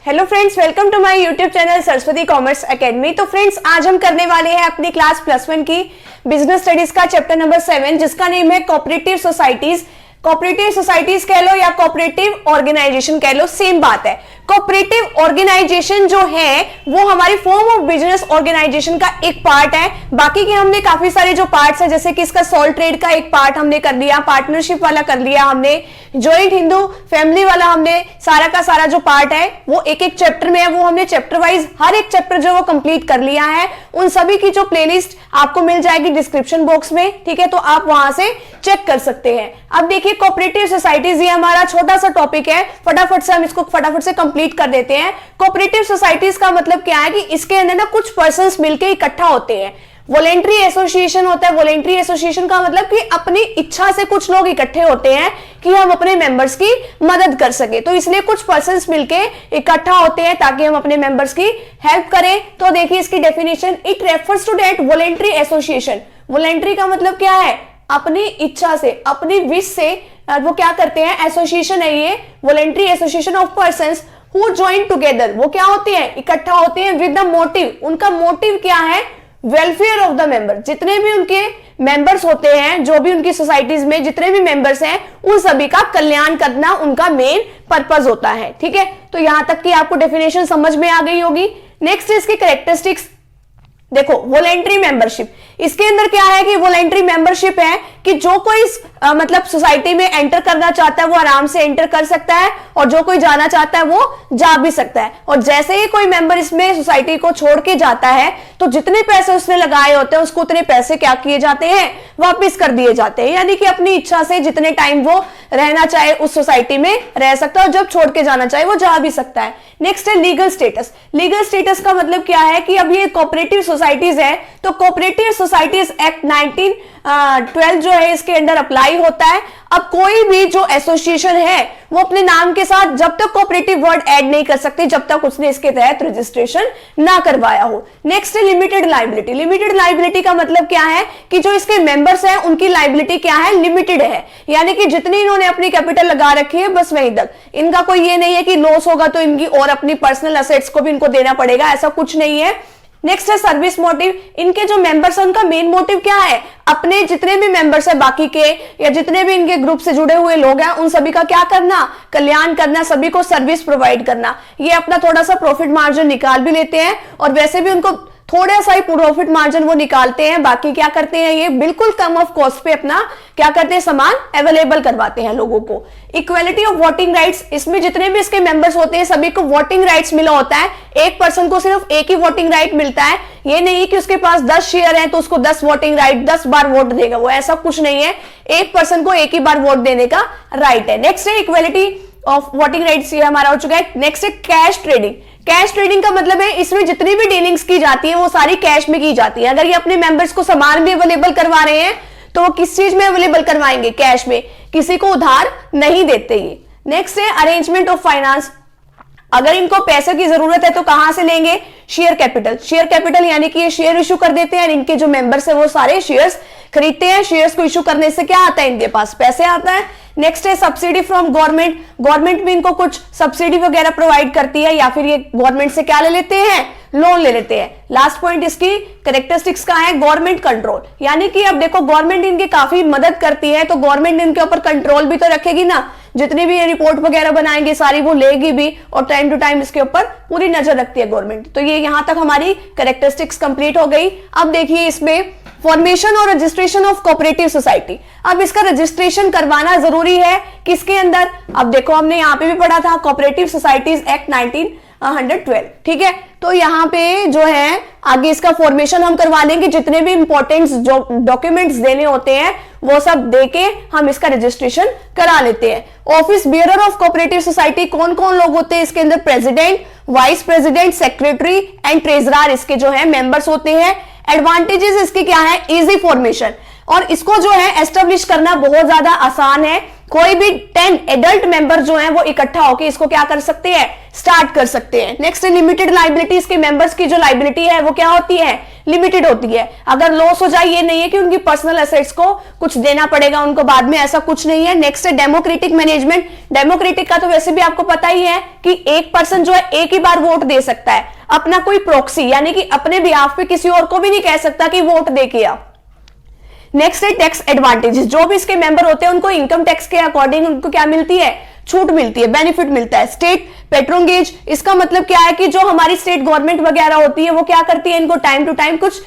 Hello friends, welcome to my YouTube channel Saraswati Commerce Academy. तो friends, आज हम करने वाले हैं अपनी क्लास +1 की बिजनेस स्टडीज का चैप्टर नंबर 7, जिसका नेम है कोऑपरेटिव सोसाइटीज। कोऑपरेटिव सोसाइटीज कह लो या कोऑपरेटिव ऑर्गेनाइजेशन कह लो, सेम बात है। कोऑपरेटिव ऑर्गेनाइजेशन जो है वो हमारी फॉर्म ऑफ बिजनेस ऑर्गेनाइजेशन का एक पार्ट है। बाकी के हमने काफी सारे जो पार्ट्स हैं, जैसे कि इसका सोल ट्रेड का एक पार्ट हमने कर लिया, पार्टनरशिप वाला कर लिया हमने, जॉइंट हिंदू फैमिली वाला हमने सारा का सारा जो पार्ट है वो एक एक चैप्टर में है, वो हमने चैप्टर वाइज हर एक चैप्टर जो वो कंप्लीट कर लिया है। उन सभी की जो प्लेलिस्ट आपको मिल जाएगी डिस्क्रिप्शन बॉक्स में, ठीक है, तो आप वहां से चेक कर सकते हैं। अब देखिए, कोऑपरेटिव सोसाइटीज, ये हमारा छोटा सा टॉपिक है, फटाफट से हम इसको फटाफट से कंप्लीट कर देते हैं। कोऑपरेटिव सोसाइटीज का मतलब क्या है कि इसके अंदर ना कुछ पर्संस मिलकर इकट्ठा होते हैं। वॉलेंट्री एसोसिएशन होता है। वॉलेंट्री एसोसिएशन का मतलब कि अपनी इच्छा से कुछ लोग इकट्ठे होते हैं कि हम अपने मेंबर्स की मदद कर सके, तो इसलिए कुछ पर्संस मिलके इकट्ठा होते हैं ताकि हम अपने मेंबर्स की हेल्प करें। तो देखिए इसकी definition, it refers to that voluntary association. Voluntary का मतलब क्या है? अपनी इच्छा से, अपनी विश से वो क्या करते हैं, एसोसिएशन है ये, voluntary association of persons who join together. वो क्या होते हैं? इकट्ठा होते हैं विद द मोटिव। उनका मोटिव क्या है? Welfare of the member. जितने भी उनके मेंबर्स होते हैं, जो भी उनकी सोसाइटीज में जितने भी मेंबर्स हैं, उन सभी का कल्याण करना उनका मेन पर्पस होता है, ठीक है। तो यहां तक कि आपको डेफिनेशन समझ में आ गई होगी। नेक्स्ट इसकी कैरेक्टरिस्टिक्स देखो, वॉलेंट्री मेंबरशिप, इसके अंदर क्या है कि वॉलेंट्री मेंबरशिप है कि जो कोई मतलब सोसाइटी में एंटर करना चाहता है वो आराम से एंटर कर सकता है, और जो कोई जाना चाहता है वो जा भी सकता है। और जैसे ही कोई मेंबर इसमें सोसाइटी को छोड़ के जाता है, तो जितने पैसे उसने लगाए होते हैं उसको उतने पैसे क्या किए जाते हैं? वापस कर दिए जाते हैं। यानी कि अपनी इच्छा से जितने टाइम वो रहना चाहे उस सोसाइटी में रह सकता है, और जब छोड़ के जाना चाहे वो जा भी सकता है। नेक्स्ट है लीगल स्टेटस। लीगल स्टेटस का मतलब क्या है कि अब ये कोऑपरेटिव सोसाइटीज है, तो कोऑपरेटिव सोसाइटीज एक्ट 1912 जो है इसके अंदर अप्लाई होता है। अब कोई भी जो एसोसिएशन है वो अपने नाम के साथ जब तक कोऑपरेटिव वर्ड ऐड नहीं कर सकती जब तक उसने इसके तहत रजिस्ट्रेशन ना करवाया हो। नेक्स्ट है लिमिटेड लायबिलिटी। लिमिटेड लायबिलिटी का मतलब क्या है कि जो इसके मेंबर्स हैं उनकी लायबिलिटी क्या है? लिमिटेड है। यानी कि जितनी इन्होंने अपनी कैपिटल लगा रखी है बस वहीं तक, इनका कोई ये नहीं है कि लॉस होगा तो इनकी और अपनी पर्सनल असेट्स को भी इनको देना पड़ेगा, ऐसा कुछ नहीं है। नेक्स्ट है सर्विस मोटिव। इनके जो मेंबर्स हैं उनका मेन मोटिव क्या है? अपने जितने भी मेंबर्स है बाकी के, या जितने भी इनके ग्रुप से जुड़े हुए लोग हैं, उन सभी का क्या करना? कल्याण करना, सभी को सर्विस प्रोवाइड करना। ये अपना थोड़ा सा प्रॉफिट मार्जिन निकाल भी लेते हैं, और वैसे भी उनको थोड़ा सा ही प्रॉफिट मार्जिन वो निकालते हैं। बाकी क्या करते हैं, ये बिल्कुल कम ऑफ कॉस्ट पे अपना क्या करते हैं, सामान अवेलेबल करवाते हैं लोगों को। इक्वालिटी ऑफ वोटिंग राइट्स, इसमें जितने भी इसके मेंबर्स होते हैं सभी को वोटिंग राइट्स मिला होता है। एक पर्सन को सिर्फ एक ही वोटिंग राइट मिलता है। ये नहीं कि उसके पास 10 शेयर है तो उसको 10 वोटिंग राइट, 10 बार वोट देगा, वो ऐसा कुछ नहीं है। एक पर्सन को एक ही बार वोट देने का राइट है। नेक्स्ट है इक्वालिटी ऑफ वोटिंग राइट्स, ये हमारा हो चुका है। नेक्स्ट है कैश ट्रेडिंग। कैश ट्रेडिंग का मतलब है इसमें जितनी भी डीलिंग्स की जाती है वो सारी कैश में की जाती है। अगर ये अपने मेंबर्स को सामान भी अवेलेबल करवा रहे हैं तो वो किस चीज में अवेलेबल करवाएंगे? कैश में, किसी को उधार नहीं देते ये। नेक्स्ट है अरेंजमेंट ऑफ फाइनेंस। अगर इनको पैसे की जरूरत है तो कहां से लेंगे? Share capital. शेयर कैपिटल यानी कि ये शेयर इशू कर देते हैं, इनके जो मेंबर्स है वो सारे शेयर्स खरीदते हैं। शेयर्स को इशू करने से क्या आता है? इनके पास पैसे आता है। नेक्स्ट है सब्सिडी फ्रॉम गवर्नमेंट। गवर्नमेंट भी इनको कुछ सब्सिडी वगैरह प्रोवाइड करती है, या फिर ये गवर्नमेंट से क्या ले लेते हैं? लोन ले लेते हैं। लास्ट पॉइंट इसकी कैरेक्टरिस्टिक्स का है गवर्नमेंट कंट्रोल। यानी कि अब देखो, गवर्नमेंट इनकी काफी मदद करती है, तो गवर्नमेंट इनके ऊपर कंट्रोल भी तो रखेगी ना। जितनी भी ये रिपोर्ट वगैरह बनाएंगे सारी वो लेगी भी, और टाइम टू टाइम इसके ऊपर पूरी नजर रखती है गवर्नमेंट। तो ये यहां तक हमारी कैरेक्टरिस्टिक्स कंप्लीट हो गई। अब देखिए इसमें फॉर्मेशन और रजिस्ट्रेशन ऑफ कोऑपरेटिव सोसाइटी। अब इसका रजिस्ट्रेशन करवाना जरूरी है किसके अंदर? अब देखो, हमने यहाँ पे भी पढ़ा था कोऑपरेटिव सोसाइटीज एक्ट 1912, ठीक है। तो यहाँ पे जो है आगे इसका फॉर्मेशन हम करवा लेंगे। जितने भी इंपॉर्टेंट जो डॉक्यूमेंट्स देने होते हैं वो सब देके हम इसका रजिस्ट्रेशन करा लेते हैं। Office bearer of cooperative society कौन कौन लोग होते हैं? इसके अंदर president, vice president, secretary and treasurer इसके जो है मेंबर्स होते हैं। एडवांटेजेस इसके क्या है? इजी फॉर्मेशन, और इसको जो है एस्टेब्लिश करना बहुत ज्यादा आसान है। कोई भी 10 एडल्ट मेंबर जो हैं वो इकट्ठा होकर इसको क्या कर सकते हैं, स्टार्ट कर सकते हैं। नेक्स्ट लिमिटेड लाइबिलिटीज के मेंबर्स की जो लाइबिलिटी है वो क्या होती है, लिमिटेड होती है। अगर लॉस हो जाए ये नहीं है कि उनकी पर्सनल एसेट्स को कुछ देना पड़ेगा उनको बाद में, ऐसा कुछ नहीं है। नेक्स्ट है डेमोक्रेटिक मैनेजमेंट। डेमोक्रेटिक का तो वैसे भी आपको पता ही है कि एक पर्सन जो है एक ही बार वोट दे सकता है, अपना कोई प्रॉक्सी यानी कि अपने बिहाफ पे किसी और को भी नहीं कह सकता कि वोट दे के आ। नेक्स्ट है टैक्स एडवांटेजेस। जो भी इसके मेंबर होते हैं उनको इनकम टैक्स के अकॉर्डिंग उनको क्या मिलती है, छूट मिलती है, बेनिफिट मिलता है। स्टेट पेट्रोनेज, इसका मतलब क्या है कि जो हमारी स्टेट गवर्नमेंट वगैरह होती है वो क्या करती है, इनको टाइम टू टाइम कुछ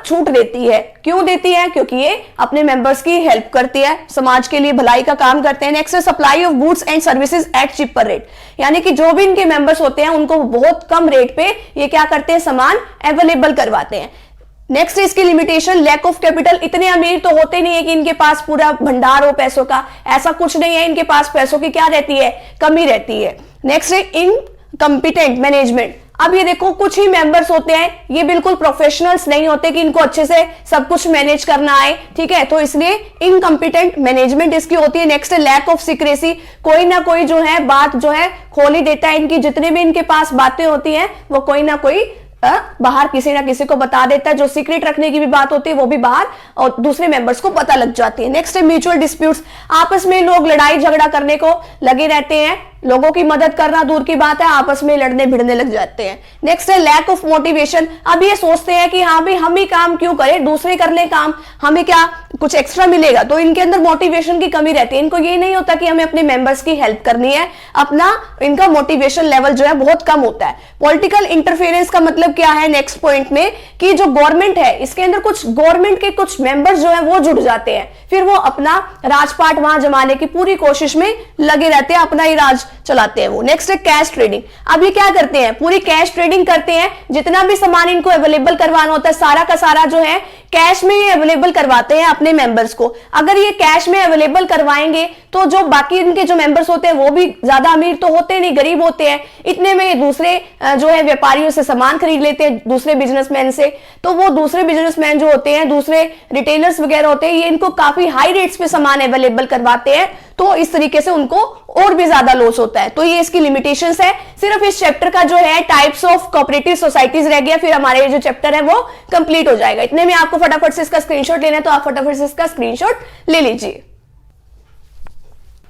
छूट देती है। क्यों देती है, क्योंकि ये अपने मेंबर्स की हेल्प करती है, समाज के लिए भलाई का काम करते हैं। नेक्स्ट है supply of goods and services at cheaper rate, यानी कि जो भी इनके मेंबर्स होते हैं उनको बहुत कम रेट पे ये क्या करते हैं, सामान अवेलेबल करवाते हैं। नेक्स्ट इसकी लिमिटेशन, लैक ऑफ कैपिटल। इतने अमीर तो होते नहीं है कि इनके पास पूरा भंडार हो पैसों का, ऐसा कुछ नहीं है, इनके पास पैसों की क्या रहती है, कमी रहती है। नेक्स्ट है इनकम्पिटेंट मैनेजमेंट। अब ये देखो कुछ ही मेंबर्स होते हैं, ये बिल्कुल प्रोफेशनल्स नहीं होते कि इनको अच्छे से सब कुछ मैनेज करना आए, ठीक है, तो इसलिए इनकम्पिटेंट मैनेजमेंट इसकी होती है। नेक्स्ट है लैक ऑफ सीक्रेसी, कोई ना कोई जो है बात जो है खोल ही देता है, इनकी जितने भी इनके पास बातें होती हैं वो कोई ना कोई बाहर किसी ना किसी को बता देता है। जो सीक्रेट रखने की भी बात होती है वो भी बाहर और दूसरे मेंबर्स को पता लग जाती है। नेक्स्ट है म्यूचुअल डिस्प्यूट्स, आपस में लोग लड़ाई झगड़ा करने को लगे रहते हैं, लोगों की मदद करना दूर की बात है, आपस में लड़ने भिड़ने लग जाते हैं। नेक्स्ट है लैक ऑफ मोटिवेशन, अब ये सोचते हैं कि हाँ भाई हम ही काम क्यों करें, दूसरे कर ले काम, हमें क्या कुछ एक्स्ट्रा मिलेगा, तो इनके अंदर मोटिवेशन की कमी रहती है। इनको ये नहीं होता कि हमें अपने मेंबर्स की हेल्प करनी है, अपना इनका मोटिवेशन लेवल जो है बहुत कम होता है। पॉलिटिकल इंटरफेरेंस का मतलब क्या है नेक्स्ट पॉइंट में, कि जो गवर्नमेंट है इसके अंदर कुछ गवर्नमेंट के कुछ मेंबर्स जो है वो जुड़ जाते हैं, फिर वो अपना राजपाट वहां जमाने की पूरी कोशिश में लगे रहते हैं, अपना ही राज चलाते हैं वो। नेक्स्ट है कैश ट्रेडिंग, अब ये क्या करते हैं, पूरी कैश ट्रेडिंग करते हैं, जितना भी सामान इनको अवेलेबल करवाना होता है सारा का सारा जो है कैश में ही अवेलेबल करवाते हैं अपने मेंबर्स को। अगर ये कैश में अवेलेबल करवाएंगे तो जो बाकी इनके जो मेंबर्स होते हैं वो भी ज्यादा अमीर तो होते नहीं, गरीब होते हैं, इतने में दूसरे जो है व्यापारियों से सामान खरीद लेते हैं, दूसरे बिजनेसमैन से, तो वो दूसरे बिजनेसमैन जो होते हैं, दूसरे रिटेलर्स वगैरह होते हैं, ये इनको काफी हाई रेट्स पे सामान अवेलेबल करवाते हैं, तो इस तरीके से उनको और भी ज्यादा लॉस होता है। तो ये इसकी लिमिटेशंस है। सिर्फ इस चैप्टर का जो है टाइप्स ऑफ कोऑपरेटिव सोसाइटीज रह गया, फिर हमारे जो चैप्टर है वो कंप्लीट हो जाएगा। इतने में आपको फटाफट से इसका स्क्रीनशॉट लेना है तो आप फटाफट से इसका स्क्रीनशॉट ले लीजिए।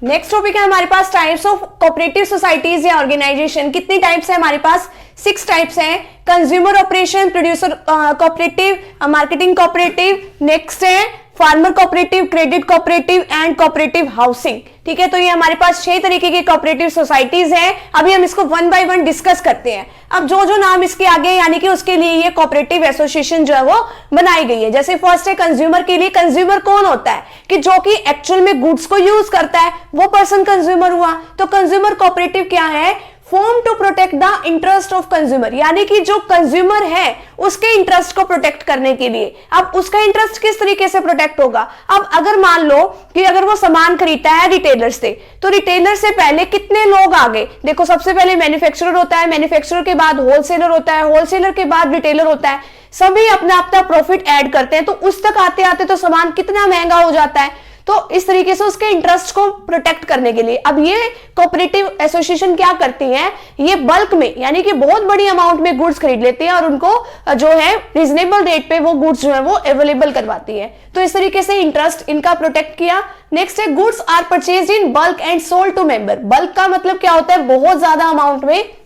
नेक्स्ट टॉपिक है हमारे पास टाइप्स ऑफ कोऑपरेटिव सोसाइटीज या ऑर्गेनाइजेशन। कितनी टाइप्स है हमारे पास, 6 टाइप्स हैं। Consumer operation, producer cooperative, marketing cooperative, next है farmer cooperative, credit cooperative and cooperative housing. ठीक है, तो ये हमारे पास 6 तरीके की कोऑपरेटिव सोसाइटीज हैं। अभी हम इसको 1 बाय 1 डिस्कस करते हैं। अब जो जो नाम इसके आगे यानी कि उसके लिए ये कोऑपरेटिव एसोसिएशन जो है वो बनाई गई है। जैसे फर्स्ट है कंज्यूमर के लिए। कंज्यूमर कौन होता है कि जो कि एक्चुअल में गुड्स को यूज करता है, वो पर्सन कंज्यूमर हुआ। तो कंज्यूमर कोऑपरेटिव क्या है, form to protect the interest of consumer, यानी कि जो कंज्यूमर है उसके इंटरेस्ट को प्रोटेक्ट करने के लिए। अब उसका इंटरेस्ट किस तरीके से प्रोटेक्ट होगा, अब अगर मान लो कि अगर वो सामान खरीदता है रिटेलर से, तो रिटेलर से पहले कितने लोग आ गए, देखो सबसे पहले मैन्युफैक्चरर होता है, मैन्युफैक्चरर के बाद होलसेलर होता है, होलसेलर के बाद रिटेलर होता है, सभी अपना अपना प्रॉफिट ऐड करते हैं, तो उस तक आते आते तो सामान कितना महंगा हो जाता है। तो इस तरीके से उसके इंटरेस्ट को प्रोटेक्ट करने के लिए अब ये कोऑपरेटिव एसोसिएशन क्या करती हैं, ये बल्क में यानी कि बहुत बड़ी अमाउंट में गुड्स खरीद लेते हैं और उनको जो है रीजनेबल रेट पे वो गुड्स जो है वो अवेलेबल करवाती है। तो इस तरीके से इंटरेस्ट इनका प्रोटेक्ट किया। नेक्स्ट है goods are purchased in bulk and sold to member. Bulk का मतलब क्या होता है, बहुत ज्यादा अमाउंट में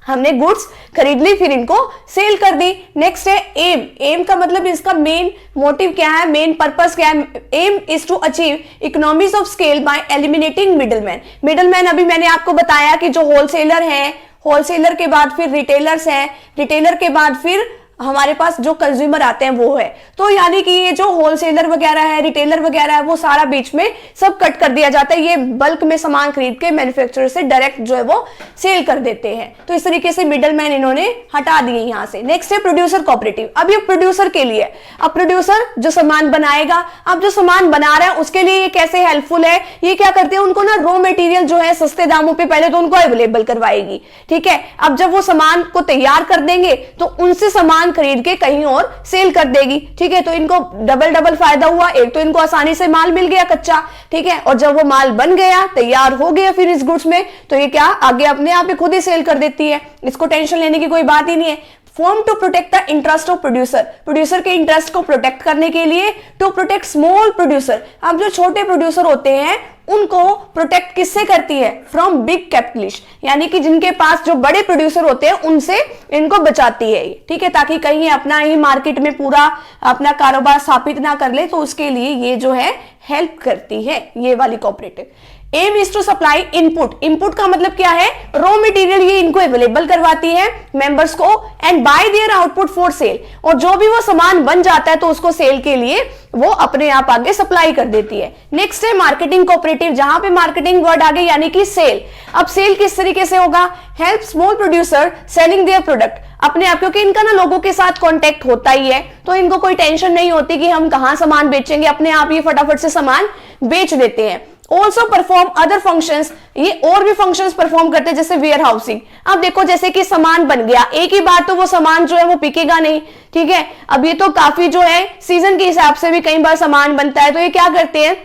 हमने गुड्स खरीद ली फिर इनको सेल कर दी। नेक्स्ट है एम। एम का मतलब इसका मेन मोटिव क्या है, मेन पर्पस क्या है। Aim is to achieve economies of scale by eliminating middleman. Middleman अभी मैंने आपको बताया कि जो होलसेलर है, होलसेलर के बाद फिर रिटेलर्स हैं, रिटेलर के बाद फिर हमारे पास जो कंज्यूमर आते हैं वो है। तो यानी कि ये जो होलसेलर वगैरह है, रिटेलर वगैरह है, वो सारा बीच में सब कट कर दिया जाता है। ये बल्क में सामान खरीद के मैन्युफैक्चरर से डायरेक्ट जो है वो सेल कर देते हैं। तो इस तरीके से मिडलमैन इन्होंने हटा दिए यहां से। नेक्स्ट है प्रोड्यूसर कोऑपरेटिव। अब ये प्रोड्यूसर के लिए, अब प्रोड्यूसर जो सामान बनाएगा, अब जो सामान बना रहा है उसके लिए ये कैसे हेल्पफुल है, ये क्या करते हैं, उनको ना रॉ मटेरियल जो है सस्ते दामों पे पहले तो उनको अवेलेबल करवाएगी। ठीक है, अब जब वो सामान को तैयार कर देंगे तो उनसे सामान सामान खरीद के कहीं और सेल कर देगी, ठीक है। तो इनको डबल डबल फायदा हुआ, एक तो इनको आसानी से माल मिल गया कच्चा, ठीक है, और जब वो माल बन गया, तैयार हो गया फिर इस गुड्स में, तो ये क्या आगे अपने आप ही खुद ही सेल कर देती है, इसको टेंशन लेने की कोई बात ही नहीं है। Form to protect the interest of producer, producer के इंटरेस्ट को प्रोटेक्ट करने के लिए, टू प्रोटेक्ट स्मॉल प्रोड्यूसर, अब जो छोटे प्रोड्यूसर होते हैं उनको प्रोटेक्ट किससे करती है, फ्रॉम बिग कैपिटलिस्ट, यानी कि जिनके पास जो बड़े प्रोड्यूसर होते हैं उनसे इनको बचाती है, ठीक है, ताकि कहीं अपना ही मार्केट में पूरा अपना कारोबार स्थापित ना कर ले, तो उसके लिए ये जो है हेल्प करती है ये वाली cooperative. Aim is to supply input, input का मतलब क्या है, रॉ मटेरियल ये इनको अवेलेबल करवाती है मेंबर्स को, and bye there output for sale, और जो भी वो सामान बन जाता है तो उसको सेल के लिए वो अपने आप आगे सप्लाई कर देती है। नेक्स्ट है मार्केटिंग कोऑपरेटिव, जहां पे मार्केटिंग वर्ड आ गई यानी कि सेल। अब सेल किस तरीके से होगा, help small producer selling their product, अपने आप, क्योंकि इनका ना लोगों के साथ कांटेक्ट होता ही है, तो इनको कोई टेंशन नहीं होती कि हम कहां सामान बेचेंगे, अपने आप ये फटाफट से सामान बेच देते हैं। ऑल्सो परफॉर्म अदर फंक्शंस, ये और भी फंक्शंस परफॉर्म करते हैं जैसे वेयर हाउसिंग। अब देखो जैसे कि सामान बन गया, एक ही बार तो वो सामान जो है वो बिकेगा नहीं, ठीक है, अब ये तो काफी जो है सीजन के हिसाब से भी कई बार सामान बनता है, तो ये क्या करते हैं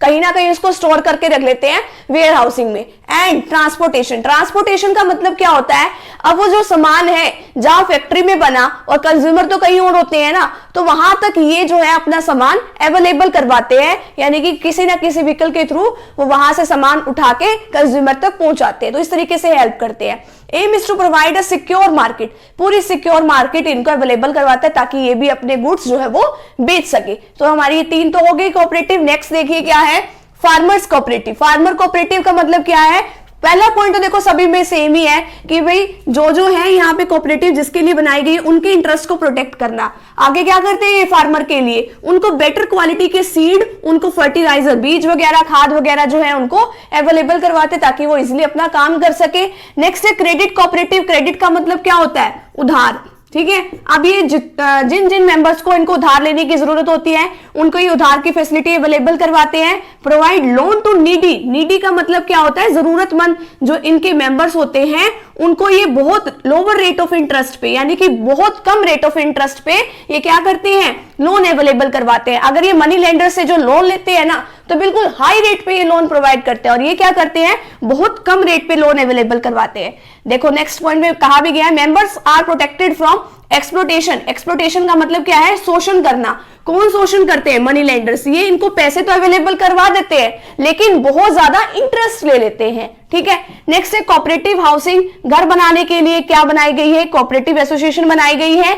कहीं ना कहीं उसको स्टोर करके रख लेते हैं वेयर हाउसिंग में। एंड ट्रांसपोर्टेशन, ट्रांसपोर्टेशन का मतलब क्या होता है, अब वो जो सामान है जहां फैक्ट्री में बना और कंज्यूमर तो कहीं और होते हैं ना, तो वहां तक ये जो है अपना सामान अवेलेबल करवाते हैं, यानी कि किसी ना किसी व्हीकल के थ्रू वो वहां से सामान उठा के कंज्यूमर तक पहुंचाते हैं, तो इस तरीके से हेल्प करते हैं। Aim is to provide a secure market, पूरी सिक्योर मार्केट इनको अवेलेबल करवाता है ताकि ये भी अपने गुड्स जो है वो बेच सके। तो हमारी ये तीन तो हो गई कोऑपरेटिव। नेक्स्ट देखिए क्या है, फार्मर्स कोऑपरेटिव। फार्मर कोऑपरेटिव का मतलब क्या है, पहला पॉइंट तो देखो सभी में सेम ही है कि भाई जो है यहाँ पे कोऑपरेटिव जिसके लिए बनाई गई उनके इंटरेस्ट को प्रोटेक्ट करना। आगे क्या करते हैं ये फार्मर के लिए, उनको बेटर क्वालिटी के सीड, उनको फर्टिलाइजर, बीज वगैरह, खाद वगैरह जो है उनको अवेलेबल करवाते ताकि वो इजिली अपना काम कर सके। नेक्स्ट है क्रेडिट कोऑपरेटिव। क्रेडिट का मतलब क्या होता है, उधार, ठीक है। अब ये जिन जिन मेंबर्स को इनको उधार लेने की जरूरत होती है उनको ये उधार की फैसिलिटी अवेलेबल करवाते हैं। Provide loan to needy, needy का मतलब क्या होता है, जरूरतमंद जो इनके मेंबर्स होते हैं उनको ये बहुत लोअर रेट ऑफ इंटरेस्ट पे, यानी कि बहुत कम रेट ऑफ इंटरेस्ट पे ये क्या करते हैं, लोन अवेलेबल करवाते हैं। अगर ये मनी लेंडर से जो लोन लेते हैं ना तो बिल्कुल हाई रेट पे ये लोन प्रोवाइड करते हैं, और ये क्या करते हैं, बहुत कम रेट पे लोन अवेलेबल करवाते हैं। देखो नेक्स्ट पॉइंट में कहा भी गया है, members are protected from exploitation. Exploitation का मतलब क्या है, शोषण करना। कौन शोषण करते हैं, मनी लेंडर्स। ये इनको पैसे तो अवेलेबल करवा देते हैं लेकिन बहुत ज्यादा इंटरेस्ट ले लेते हैं, ठीक है। नेक्स्ट है कोऑपरेटिव हाउसिंग। घर बनाने के लिए क्या बनाई गई है, कोऑपरेटिव एसोसिएशन बनाई गई है।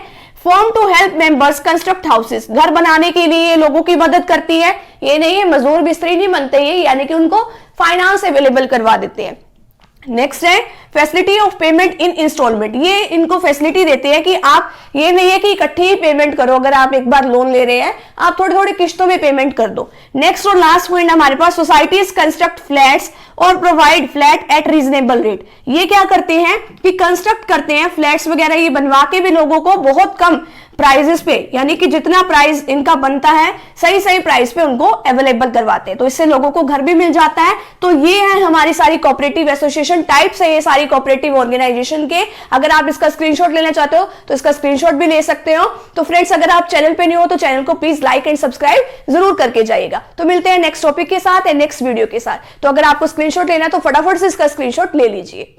Form to help members construct houses, घर बनाने के लिए लोगों की मदद करती है। ये नहीं है मजदूर मिस्त्री नहीं बनते ये, यानी कि उनको फाइनेंस अवेलेबल करवा देते हैं। नेक्स्ट है facility of payment in instalment. ये इनको फैसिलिटी देते हैं कि आप, ये नहीं है कि इकट्ठे ही पेमेंट करो, अगर आप एक बार लोन ले रहे हैं आप थोड़ी थोड़ी किस्तों में पेमेंट कर दो। नेक्स्ट और लास्ट पॉइंट हमारे पास, सोसाइटीज कंस्ट्रक्ट फ्लैट्स और provide flat eight reasonable rate. ये क्या करते हैं कि कंस्ट्रक्ट करते हैं फ्लैट्स वगैरह, ये बनवा के भी लोगों को बहुत कम प्राइजेस पे, यानी कि जितना प्राइस इनका बनता है सही सही प्राइस पे उनको अवेलेबल करवाते हैं, तो इससे लोगों को घर भी मिल जाता है। तो ये है हमारी सारी कोऑपरेटिव एसोसिएशन टाइप्स है, ये सारी कोऑपरेटिव ऑर्गेनाइजेशन के। अगर आप इसका स्क्रीनशॉट लेना चाहते हो तो इसका स्क्रीनशॉट भी ले सकते हो। तो फ्रेंड्स अगर आप चैनल पे नहीं हो तो चैनल को प्लीज लाइक एंड सब्सक्राइब जरूर करके जाइएगा। तो मिलते हैं नेक्स्ट टॉपिक के साथ या नेक्स्ट वीडियो के साथ। तो अगर आपको स्क्रीनशॉट लेना है तो फटाफट से इसका स्क्रीनशॉट ले लीजिए।